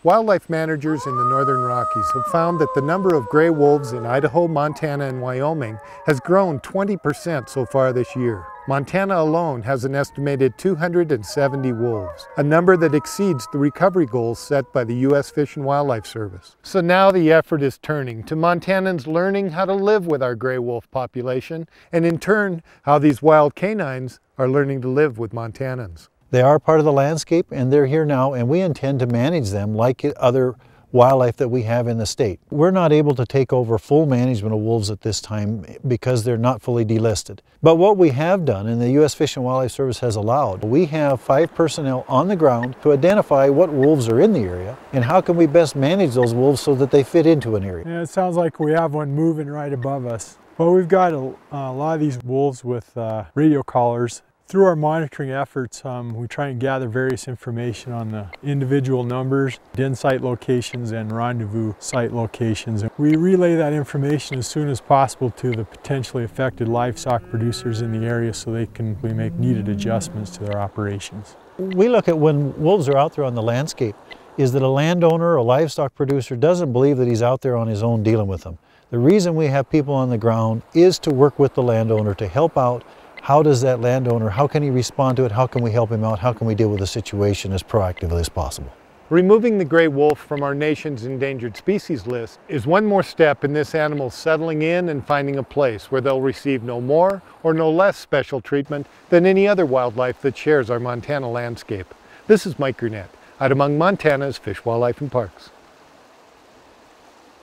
Wildlife managers in the Northern Rockies have found that the number of gray wolves in Idaho, Montana, and Wyoming has grown 20% so far this year. Montana alone has an estimated 270 wolves, a number that exceeds the recovery goals set by the U.S. Fish and Wildlife Service. So now the effort is turning to Montanans learning how to live with our gray wolf population, and in turn, how these wild canines are learning to live with Montanans. They are part of the landscape and they're here now, and we intend to manage them like other wildlife that we have in the state. We're not able to take over full management of wolves at this time because they're not fully delisted. But what we have done, and the U.S. Fish and Wildlife Service has allowed, we have 5 personnel on the ground to identify what wolves are in the area and how can we best manage those wolves so that they fit into an area. Yeah, it sounds like we have one moving right above us. Well, we've got a lot of these wolves with radio collars. Through our monitoring efforts, we try and gather various information on the individual numbers, den site locations, and rendezvous site locations. We relay that information as soon as possible to the potentially affected livestock producers in the area so they can make needed adjustments to their operations. We look at when wolves are out there on the landscape, is that a landowner or a livestock producer doesn't believe that he's out there on his own dealing with them. The reason we have people on the ground is to work with the landowner to help out. How does that landowner, how can he respond to it? How can we help him out? How can we deal with the situation as proactively as possible? Removing the gray wolf from our nation's endangered species list is one more step in this animal settling in and finding a place where they'll receive no more or no less special treatment than any other wildlife that shares our Montana landscape. This is Mike Gurnett, out among Montana's Fish, Wildlife, and Parks.